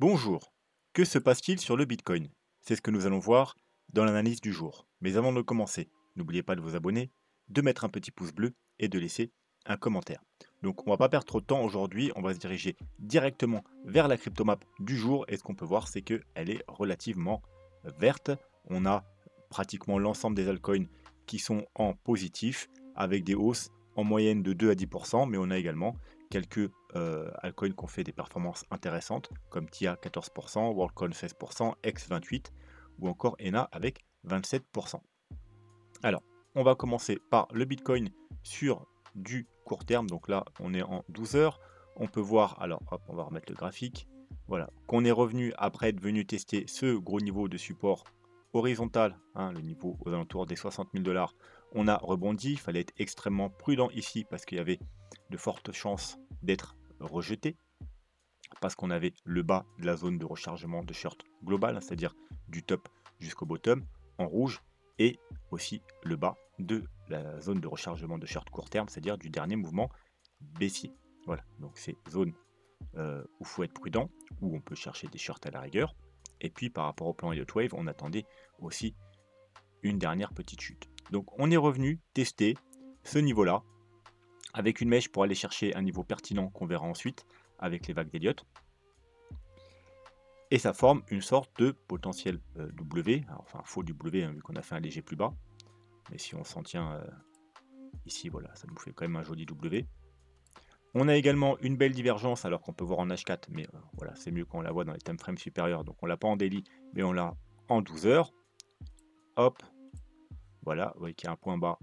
Bonjour, que se passe-t-il sur le Bitcoin? C'est ce que nous allons voir dans l'analyse du jour. Mais avant de commencer, n'oubliez pas de vous abonner, de mettre un petit pouce bleu et de laisser un commentaire. Donc on va pas perdre trop de temps aujourd'hui, on va se diriger directement vers la cryptomap du jour et ce qu'on peut voir c'est qu'elle est relativement verte. On a pratiquement l'ensemble des altcoins qui sont en positif avec des hausses en moyenne de 2 à 10%, mais on a également quelques altcoins qui ont fait des performances intéressantes, comme TIA 14%, WorldCoin 16%, X 28%, ou encore ENA avec 27%. Alors, on va commencer par le Bitcoin sur du court terme. Donc là, on est en 12 heures. On peut voir, alors hop, on va remettre le graphique. Voilà, qu'on est revenu après être venu tester ce gros niveau de support horizontal, hein, le niveau aux alentours des 60 000 $. On a rebondi. Il fallait être extrêmement prudent ici parce qu'il y avait de fortes chances d'être rejeté parce qu'on avait le bas de la zone de rechargement de short global, hein, c'est-à-dire du top jusqu'au bottom en rouge, et aussi le bas de la zone de rechargement de short court terme, c'est-à-dire du dernier mouvement baissier. Voilà, donc c'est zone où il faut être prudent, où on peut chercher des shorts à la rigueur. Et puis par rapport au plan Elliott Wave, on attendait aussi une dernière petite chute. Donc on est revenu tester ce niveau-là avec une mèche pour aller chercher un niveau pertinent qu'on verra ensuite avec les vagues d'Elliott. Et ça forme une sorte de potentiel W, alors, enfin faux W hein, vu qu'on a fait un léger plus bas. Mais si on s'en tient ici, voilà, ça nous fait quand même un joli W. On a également une belle divergence alors qu'on peut voir en H4, mais voilà, c'est mieux quand on la voit dans les time frames supérieurs. Donc on l'a pas en daily, mais on l'a en 12 heures. Hop, voilà, vous voyez qu'il y a un point bas,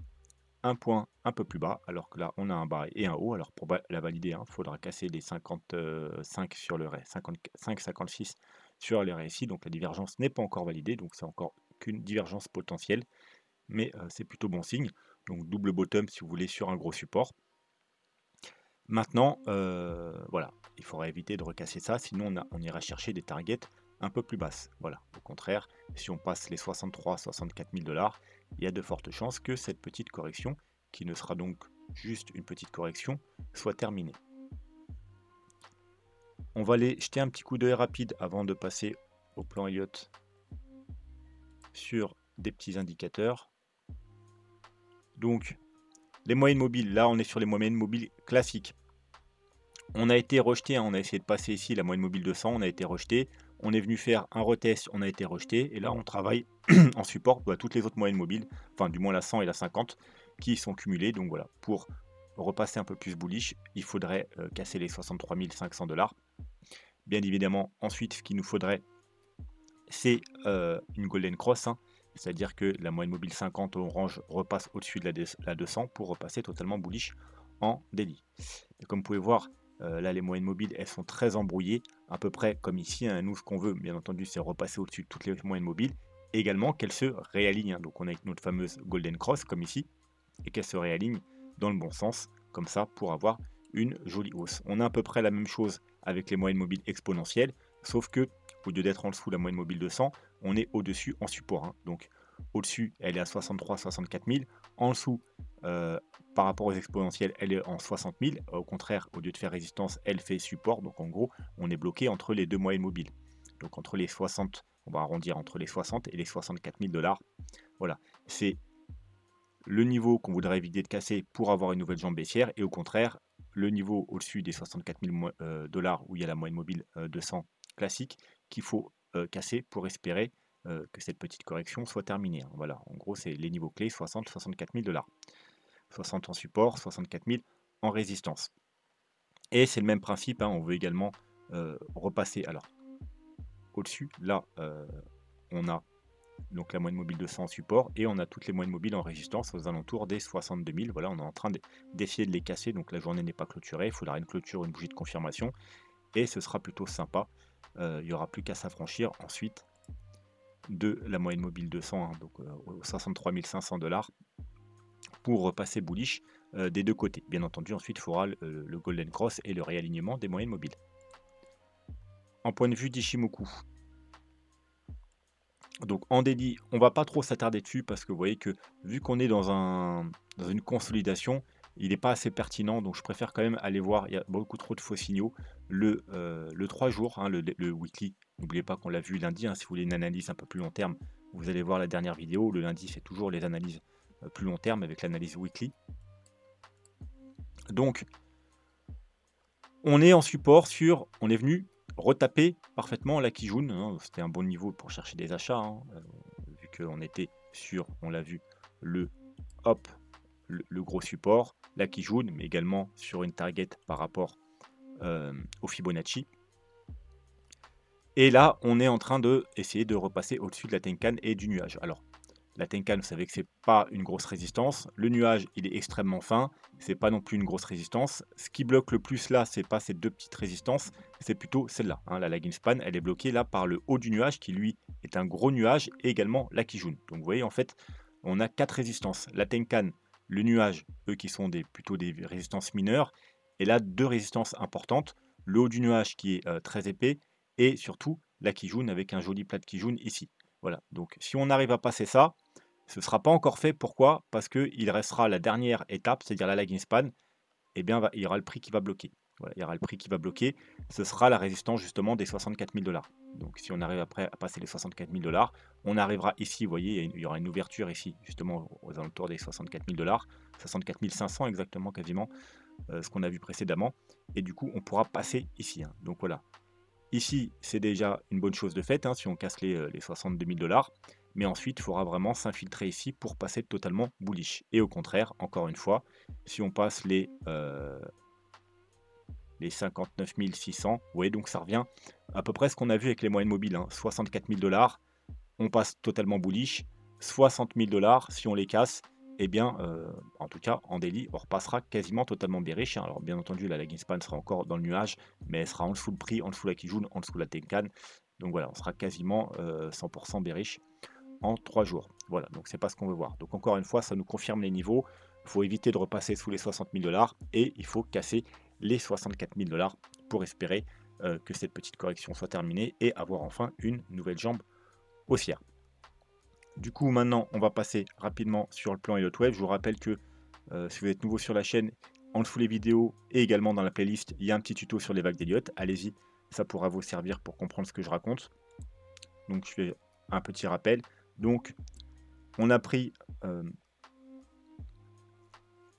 un point un peu plus bas, alors que là on a un bas et un haut. Alors pour la valider, il faudra casser les 55 sur le RAI, 55-56 sur le RSI, donc la divergence n'est pas encore validée, donc c'est encore qu'une divergence potentielle, mais c'est plutôt bon signe. Donc double bottom si vous voulez sur un gros support. Maintenant, voilà, il faudra éviter de recasser ça, sinon on ira chercher des targets un peu plus basses. Voilà, au contraire, si on passe les 63-64 000 $, il y a de fortes chances que cette petite correction, qui ne sera donc juste une petite correction, soit terminée. On va aller jeter un petit coup d'œil rapide avant de passer au plan Elliott sur des petits indicateurs. Donc, les moyennes mobiles, là on est sur les moyennes mobiles classiques. On a été rejeté, hein, on a essayé de passer ici la moyenne mobile 200, on a été rejeté. On est venu faire un retest, on a été rejeté. Et là, on travaille en support à toutes les autres moyennes mobiles, enfin du moins la 100 et la 50, qui sont cumulées. Donc voilà, pour repasser un peu plus bullish, il faudrait casser les 63 500 $. Bien évidemment, ensuite, ce qu'il nous faudrait, c'est une golden cross, hein, c'est-à-dire que la moyenne mobile 50 orange repasse au-dessus de la 200 pour repasser totalement bullish en daily. Et comme vous pouvez voir, là les moyennes mobiles elles sont très embrouillées, à peu près comme ici, hein. Nous ce qu'on veut bien entendu c'est repasser au-dessus de toutes les moyennes mobiles, et également qu'elles se réalignent, hein. Donc on a notre fameuse golden cross comme ici, et qu'elles se réalignent dans le bon sens, comme ça pour avoir une jolie hausse. On a à peu près la même chose avec les moyennes mobiles exponentielles, sauf que au lieu d'être en dessous de la moyenne mobile 200, on est au-dessus en support, hein. Donc au-dessus elle est à 63-64 000, en dessous par rapport aux exponentielles elle est en 60 000, au contraire au lieu de faire résistance elle fait support, donc en gros on est bloqué entre les deux moyennes mobiles, donc entre les 60, on va arrondir entre les 60 et les 64 000 $. Voilà, c'est le niveau qu'on voudrait éviter de casser pour avoir une nouvelle jambe baissière, et au contraire, le niveau au-dessus des 64 000 $ où il y a la moyenne mobile 200 classique qu'il faut casser pour espérer que cette petite correction soit terminée, hein. Voilà, en gros, c'est les niveaux clés 60-64 000 $. 60 en support, 64 000 en résistance. Et c'est le même principe, hein, on veut également repasser. Alors, au-dessus, là, on a donc la moyenne mobile 200 en support, et on a toutes les moyennes mobiles en résistance aux alentours des 62 000. Voilà, on est en train d'essayer de les casser, donc la journée n'est pas clôturée, il faudra une clôture, une bougie de confirmation, et ce sera plutôt sympa. Il n'y aura plus qu'à s'affranchir ensuite de la moyenne mobile 200, hein, donc aux 63 500 $ pour repasser bullish des deux côtés. Bien entendu, ensuite il faudra le golden cross et le réalignement des moyennes mobiles. En point de vue d'Ishimoku, donc en daily, on va pas trop s'attarder dessus parce que vous voyez que vu qu'on est dans une consolidation, il n'est pas assez pertinent, donc je préfère quand même aller voir, il y a beaucoup trop de faux signaux, le 3 jours, hein, le weekly. N'oubliez pas qu'on l'a vu lundi, hein, si vous voulez une analyse un peu plus long terme, vous allez voir la dernière vidéo. Le lundi, c'est toujours les analyses plus long terme avec l'analyse weekly. Donc, on est en support sur, on est venu retaper parfaitement la Kijun, hein, c'était un bon niveau pour chercher des achats, hein, vu qu'on était sur, on l'a vu, le hop, le gros support, la Kijun, mais également sur une target par rapport au Fibonacci. Et là, on est en train de essayer de repasser au-dessus de la Tenkan et du nuage. Alors, la Tenkan, vous savez que c'est pas une grosse résistance. Le nuage, il est extrêmement fin. C'est pas non plus une grosse résistance. Ce qui bloque le plus là, c'est pas ces deux petites résistances, c'est plutôt celle-là, hein. La lagging span, elle est bloquée là par le haut du nuage qui lui est un gros nuage et également la Kijun. Donc vous voyez en fait, on a 4 résistances. La Tenkan, le nuage, eux qui sont plutôt des résistances mineures, et là 2 résistances importantes. Le haut du nuage qui est très épais et surtout la Kijun avec un joli plat de Kijun ici. Voilà, donc si on arrive à passer ça, ce ne sera pas encore fait. Pourquoi? Parce qu'il restera la dernière étape, c'est-à-dire la lagging span. Eh bien, il y aura le prix qui va bloquer. Voilà, il y aura le prix qui va bloquer. Ce sera la résistance justement des 64 000 $. Donc, si on arrive après à passer les 64 000 $, on arrivera ici. Vous voyez, il y aura une ouverture ici, justement aux alentours des 64 000 $, 64 500 exactement, quasiment, ce qu'on a vu précédemment. Et du coup, on pourra passer ici, hein. Donc voilà. Ici, c'est déjà une bonne chose de faite, hein, si on casse les 62 000 $. Mais ensuite, il faudra vraiment s'infiltrer ici pour passer totalement bullish. Et au contraire, encore une fois, si on passe les 59 600, vous voyez, donc ça revient à peu près ce qu'on a vu avec les moyennes mobiles, hein, 64 000 $, on passe totalement bullish, 60 000 $, si on les casse, eh bien, en tout cas, en daily, on repassera quasiment totalement bearish, hein. Alors, bien entendu, la lagging span sera encore dans le nuage, mais elle sera en dessous le prix, en dessous la Kijun, en dessous la Tenkan. Donc voilà, on sera quasiment 100% bearish en 3 jours. Voilà, donc c'est pas ce qu'on veut voir. Donc encore une fois, ça nous confirme les niveaux. Il faut éviter de repasser sous les 60 000 $ et il faut casser les 64 000 $ pour espérer que cette petite correction soit terminée et avoir enfin une nouvelle jambe haussière. Du coup, maintenant, on va passer rapidement sur le plan Elliott Wave. Je vous rappelle que si vous êtes nouveau sur la chaîne, en dessous les vidéos et également dans la playlist, il y a un petit tuto sur les vagues d'Elliott. Allez-y, ça pourra vous servir pour comprendre ce que je raconte. Donc, je fais un petit rappel. Donc, on a pris,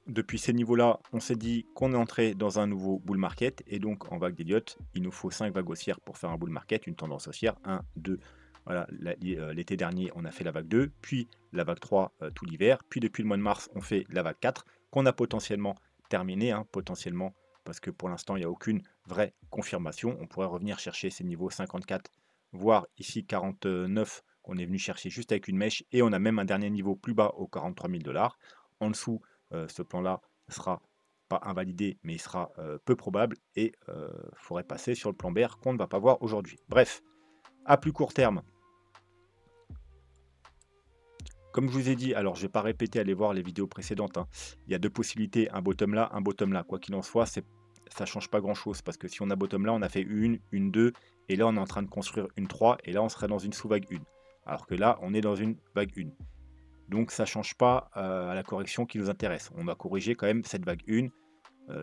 depuis ces niveaux-là, on s'est dit qu'on est entré dans un nouveau bull market. Et donc, en vague d'Elliott, il nous faut 5 vagues haussières pour faire un bull market, une tendance haussière. 1, 2, voilà, l'été dernier, on a fait la vague 2, puis la vague 3 tout l'hiver. Puis depuis le mois de mars, on fait la vague 4, qu'on a potentiellement terminée, hein, potentiellement, parce que pour l'instant, il n'y a aucune vraie confirmation. On pourrait revenir chercher ces niveaux 54, voire ici 49, qu'on est venu chercher juste avec une mèche. Et on a même un dernier niveau plus bas aux 43 000 $. En dessous, ce plan-là ne sera pas invalidé, mais il sera peu probable et faudrait passer sur le plan bear qu'on ne va pas voir aujourd'hui. Bref, à plus court terme, comme je vous ai dit, alors je ne vais pas répéter, allez voir les vidéos précédentes, hein. Il y a deux possibilités, un bottom là, un bottom là. Quoi qu'il en soit, ça ne change pas grand-chose, parce que si on a bottom là, on a fait une 2, et là on est en train de construire une 3, et là on serait dans une sous-vague 1. Alors que là, on est dans une vague 1. Donc ça ne change pas à la correction qui nous intéresse. On va corriger quand même cette vague 1,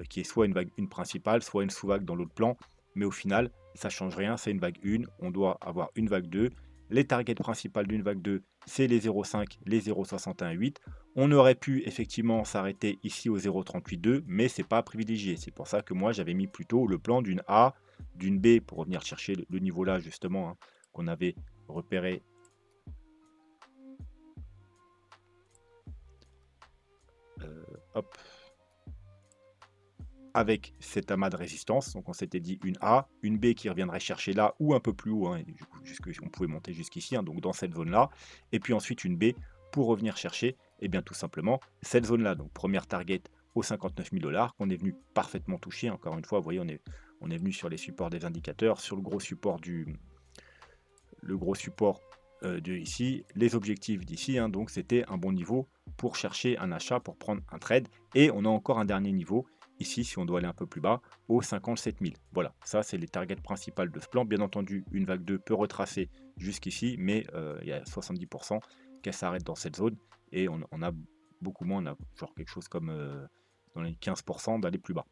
qui est soit une vague 1 principale, soit une sous-vague dans l'autre plan. Mais au final, ça ne change rien, c'est une vague 1. On doit avoir une vague 2. Les targets principales d'une vague 2, c'est les 0,5, les 0,618. On aurait pu effectivement s'arrêter ici au 0,382, mais ce n'est pas privilégié. C'est pour ça que moi, j'avais mis plutôt le plan d'une A, d'une B, pour revenir chercher le niveau là, justement, hein, qu'on avait repéré. Hop, avec cet amas de résistance. Donc on s'était dit une A, une B qui reviendrait chercher là ou un peu plus haut, hein, on pouvait monter jusqu'ici, hein, donc dans cette zone-là. Et puis ensuite une B pour revenir chercher, et bien tout simplement cette zone-là. Donc première target aux 59 000 $ qu'on est venu parfaitement toucher. Encore une fois, vous voyez, on est venu sur les supports des indicateurs, sur le gros support de ici, les objectifs d'ici, hein, donc c'était un bon niveau pour chercher un achat, pour prendre un trade. Et on a encore un dernier niveau ici, si on doit aller un peu plus bas, aux 57 000. Voilà, ça c'est les targets principales de ce plan. Bien entendu, une vague 2 peut retracer jusqu'ici, mais il y a 70% qu'elle s'arrête dans cette zone. Et on a beaucoup moins, on a genre quelque chose comme dans les 15% d'aller plus bas.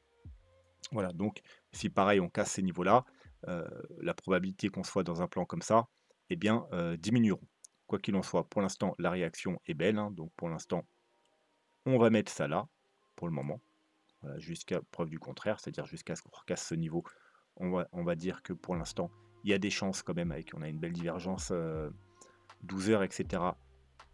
Voilà, donc si pareil on casse ces niveaux-là, la probabilité qu'on soit dans un plan comme ça, eh bien, diminueront. Quoi qu'il en soit, pour l'instant, la réaction est belle, hein, donc pour l'instant, on va mettre ça là, pour le moment, voilà, jusqu'à preuve du contraire, c'est-à-dire jusqu'à ce qu'on recasse ce niveau. On va dire que pour l'instant, il y a des chances quand même, on a une belle divergence, 12 heures, etc.,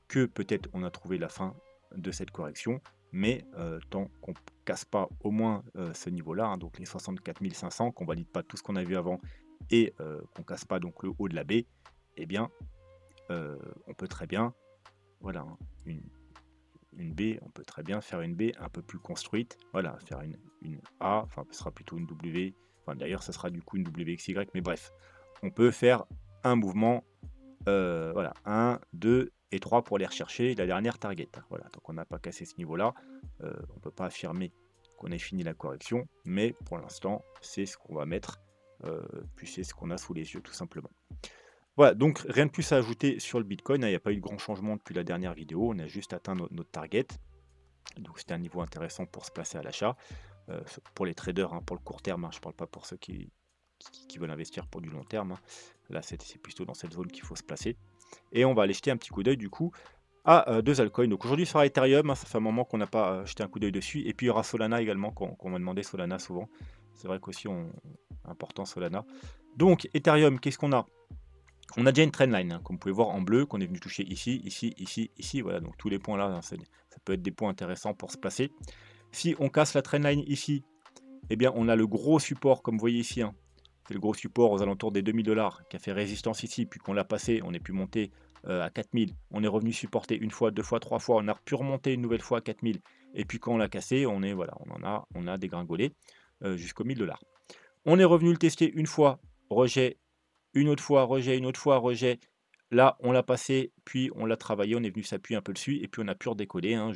que peut-être on a trouvé la fin de cette correction, mais tant qu'on casse pas au moins ce niveau-là, hein, donc les 64 500, qu'on valide pas tout ce qu'on a vu avant et qu'on casse pas donc le haut de la baie, eh bien, on peut très bien, voilà, hein, une baie, on peut très bien faire une baie un peu plus construite, voilà, faire une A, enfin ce sera plutôt une W, enfin d'ailleurs ce sera du coup une WXY, mais bref, on peut faire un mouvement, voilà, 1, 2 et 3 pour les rechercher, la dernière target. Voilà, donc on n'a pas cassé ce niveau-là, on ne peut pas affirmer qu'on ait fini la correction, mais pour l'instant, c'est ce qu'on va mettre, puis c'est ce qu'on a sous les yeux tout simplement. Voilà, donc rien de plus à ajouter sur le Bitcoin, hein, il n'y a pas eu de grand changement depuis la dernière vidéo, on a juste atteint notre target, donc c'était un niveau intéressant pour se placer à l'achat, pour les traders, hein, pour le court terme, hein, je ne parle pas pour ceux qui veulent investir pour du long terme, hein. Là c'est plutôt dans cette zone qu'il faut se placer. Et on va aller jeter un petit coup d'œil du coup à 2 altcoins. Donc aujourd'hui sur Ethereum, hein, ça fait un moment qu'on n'a pas jeté un coup d'œil dessus. Et puis il y aura Solana également, qu'on m'a demandé Solana souvent. C'est vrai qu'aussi important Solana. Donc Ethereum, qu'est-ce qu'on a? On a déjà une trendline, hein, comme vous pouvez voir en bleu, qu'on est venu toucher ici, ici, ici, ici. Voilà, donc tous les points là, hein, ça peut être des points intéressants pour se placer. Si on casse la trendline ici, eh bien on a le gros support, comme vous voyez ici, hein. C'est le gros support aux alentours des 2000 $ qui a fait résistance ici, puis qu'on l'a passé, on est pu monter à 4000, on est revenu supporter une fois, deux fois, trois fois, on a pu remonter une nouvelle fois à 4000, et puis quand on l'a cassé, voilà, on a dégringolé jusqu'aux 1000 $. On est revenu le tester une fois, rejet, une autre fois, rejet, une autre fois, rejet. Là, on l'a passé, puis on l'a travaillé, on est venu s'appuyer un peu dessus, et puis on a pu redécoller, hein,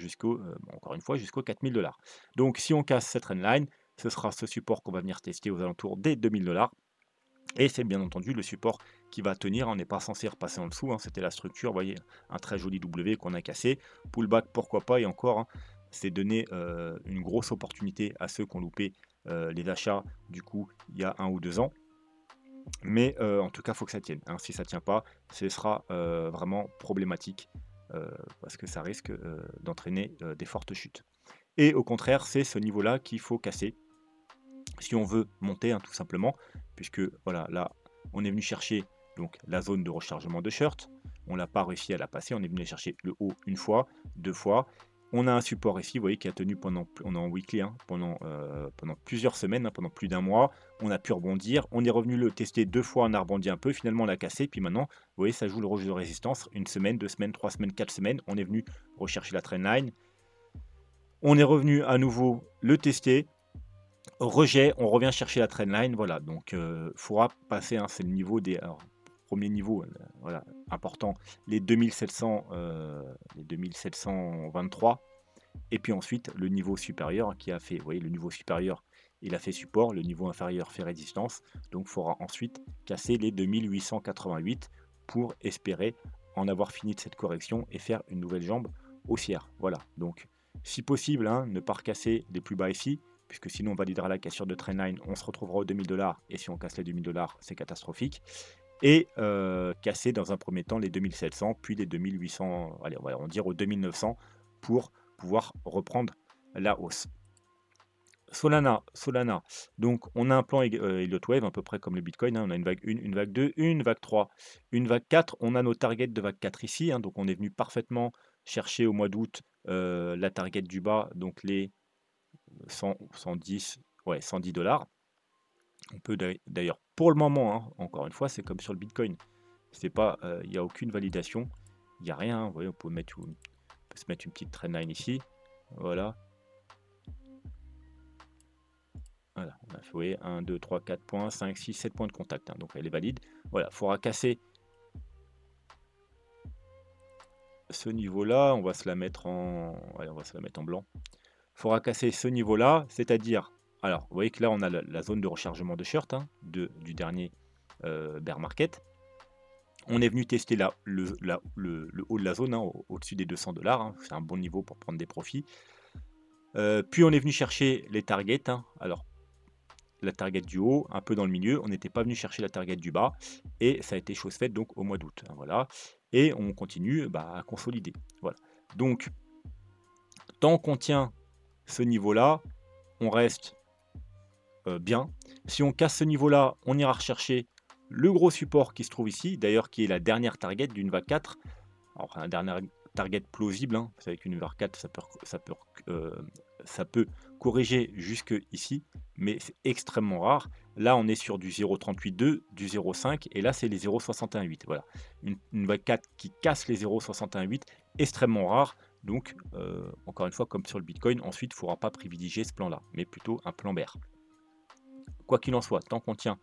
encore une fois, jusqu'aux 4000 $. Donc si on casse cette trendline, ce sera ce support qu'on va venir tester aux alentours des 2000 $. Et c'est bien entendu le support qui va tenir, on n'est pas censé repasser en dessous, hein, c'était la structure, vous voyez, un très joli W qu'on a cassé. Pullback, pourquoi pas, et encore, hein, c'est donner une grosse opportunité à ceux qui ont loupé les achats, du coup, il y a 1 ou 2 ans. Mais en tout cas, il faut que ça tienne, hein. Si ça ne tient pas, ce sera vraiment problématique, parce que ça risque d'entraîner des fortes chutes. Et au contraire, c'est ce niveau-là qu'il faut casser si on veut monter, hein, tout simplement, puisque voilà, là, on est venu chercher donc la zone de rechargement de short, on n'a pas réussi à la passer, on est venu chercher le haut une fois, deux fois. On a un support ici, vous voyez, qui a tenu on est en weekly, hein, pendant plusieurs semaines, hein, pendant plus d'un mois. On a pu rebondir, on est revenu le tester deux fois, on a rebondi un peu, finalement on l'a cassé, puis maintenant, vous voyez, ça joue le rôle de résistance, une semaine, 2 semaines, 3 semaines, 4 semaines, on est venu rechercher la trendline. On est revenu à nouveau le tester, rejet, on revient chercher la trendline, voilà, donc faudra passer, hein, c'est le niveau des alors, premier niveau, voilà, important, les 2700, les 2723, et puis ensuite le niveau supérieur qui a fait, vous voyez, le niveau supérieur, il a fait support, le niveau inférieur fait résistance, donc il faudra ensuite casser les 2888 pour espérer en avoir fini de cette correction et faire une nouvelle jambe haussière, voilà, donc si possible, hein, ne pas recasser les plus bas ici, puisque sinon on validera la cassure de trendline, on se retrouvera aux 2000 $, et si on casse les 2000 $, c'est catastrophique. Et casser dans un premier temps les 2700, puis les 2800, allez, on va dire aux 2900 pour pouvoir reprendre la hausse. Solana, donc on a un plan Elliott Wave, à peu près comme le Bitcoin, hein, on a une vague 1, une vague 2, une vague 3, une vague 4, on a nos targets de vague 4 ici, hein, donc on est venu parfaitement chercher au mois d'août la target du bas, donc les 100, 110, ouais, 110 $. On peut d'ailleurs, pour le moment, hein, encore une fois, c'est comme sur le Bitcoin. C'est pas, il n'y a aucune validation, il n'y a rien, hein. Vous voyez, on peut se mettre une petite trendline ici. Voilà. Voilà, on a fait, vous voyez, 1, 2, 3, 4 points, 5, 6, 7 points de contact, hein, donc elle est valide. Voilà, il faudra casser ce niveau-là, on va se la mettre en. Allez, on va se la mettre en blanc. Il faudra casser ce niveau-là, c'est-à-dire, alors, vous voyez que là, on a la zone de rechargement de short, hein, du dernier bear market. On est venu tester le haut de la zone, hein, au-dessus des 200 $. Hein, c'est un bon niveau pour prendre des profits. Puis on est venu chercher les targets, hein. Alors la target du haut, un peu dans le milieu, on n'était pas venu chercher la target du bas et ça a été chose faite donc au mois d'août, hein, voilà. Et on continue, bah, à consolider, voilà. Donc tant qu'on tient ce niveau-là, on reste, bien. Si on casse ce niveau-là, on ira rechercher le gros support qui se trouve ici, d'ailleurs qui est la dernière target d'une vague 4. Alors un dernier target plausible, hein. Vous savez qu'une vague 4 ça peut corriger jusque ici, mais c'est extrêmement rare. Là, on est sur du 0,38,2, du 0,5 et là, c'est les 0,618. Voilà, une vague 4 qui casse les 0,618, extrêmement rare. Donc, encore une fois, comme sur le Bitcoin, ensuite, il ne faudra pas privilégier ce plan-là, mais plutôt un plan bear. Quoi qu'il en soit, tant qu'on tient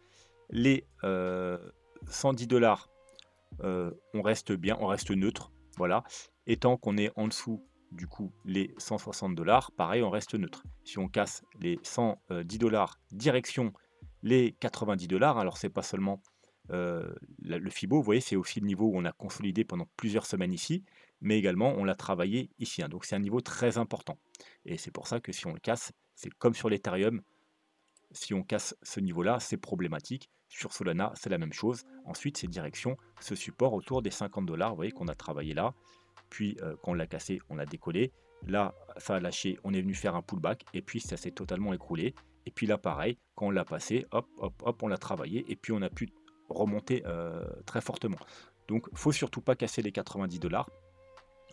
les 110 $, on reste bien, on reste neutre, voilà. Et tant qu'on est en dessous, du coup, les 160 $, pareil, on reste neutre. Si on casse les 110 $, direction les 90 $, alors c'est pas seulement le FIBO, vous voyez, c'est aussi le niveau où on a consolidé pendant plusieurs semaines ici, mais également on l'a travaillé ici, hein. Donc c'est un niveau très important. Et c'est pour ça que si on le casse, c'est comme sur l'Ethereum, si on casse ce niveau-là, c'est problématique. Sur Solana, c'est la même chose. Ensuite, c'est direction ce support autour des 50 $, vous voyez qu'on a travaillé là. Puis, quand on l'a cassé, on a décollé. Là, ça a lâché, on est venu faire un pullback. Et puis, ça s'est totalement écroulé. Et puis là, pareil, quand on l'a passé, hop, hop, hop, on l'a travaillé. Et puis, on a pu remonter très fortement. Donc, il ne faut surtout pas casser les 90 $.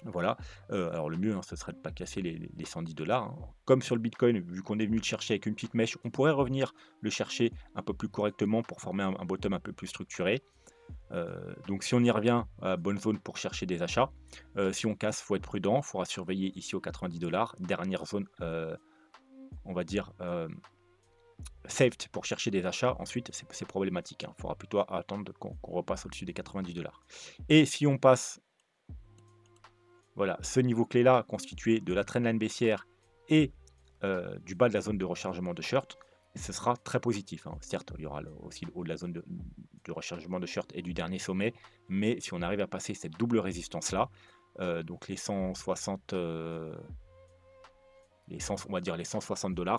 Voilà, alors le mieux, hein, ce serait de ne pas casser les 110 $, hein. Comme sur le Bitcoin, vu qu'on est venu le chercher avec une petite mèche, on pourrait revenir le chercher un peu plus correctement pour former un bottom un peu plus structuré. Donc si on y revient, bonne zone pour chercher des achats. Si on casse, il faut être prudent, il faudra surveiller ici aux 90 $. Dernière zone, on va dire, saved pour chercher des achats. Ensuite, c'est problématique, hein. Il faudra plutôt attendre qu'on repasse au-dessus des 90 $. Et si on passe, voilà, ce niveau clé-là, constitué de la trendline baissière et du bas de la zone de rechargement de short, ce sera très positif, hein. Certes, il y aura aussi le haut de la zone de rechargement de short et du dernier sommet, mais si on arrive à passer cette double résistance-là, donc les 160, on va dire les 160 $,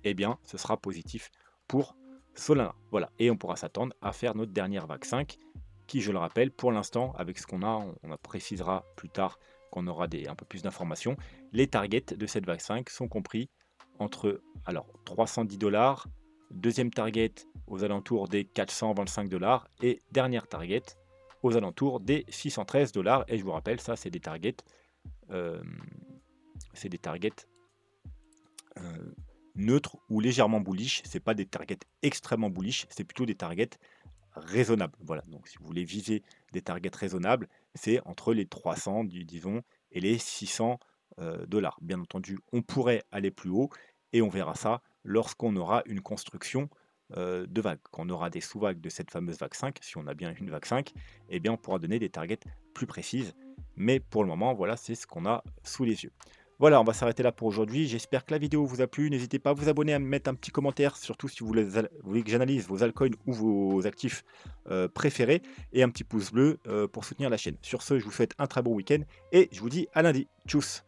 eh bien, ce sera positif pour Solana. Voilà, et on pourra s'attendre à faire notre dernière vague 5, qui, je le rappelle, pour l'instant, avec ce qu'on a, on précisera plus tard qu'on aura un peu plus d'informations. Les targets de cette vague 5 sont compris entre, alors, 310 $, deuxième target aux alentours des 425 $, et dernière target aux alentours des 613 $. Et je vous rappelle, ça, c'est des targets, euh, neutres ou légèrement bullish. C'est pas des targets extrêmement bullish, c'est plutôt des targets raisonnables. Voilà, donc si vous voulez viser des targets raisonnables, c'est entre les 300, disons, et les 600 $. Bien entendu, on pourrait aller plus haut et on verra ça lorsqu'on aura une construction de vagues. Quand on aura des sous-vagues de cette fameuse vague 5, si on a bien une vague 5, eh bien on pourra donner des targets plus précises. Mais pour le moment, voilà, c'est ce qu'on a sous les yeux. Voilà, on va s'arrêter là pour aujourd'hui. J'espère que la vidéo vous a plu. N'hésitez pas à vous abonner, à me mettre un petit commentaire, surtout si vous voulez que j'analyse vos altcoins ou vos actifs préférés, et un petit pouce bleu pour soutenir la chaîne. Sur ce, je vous souhaite un très bon week-end et je vous dis à lundi. Tchuss!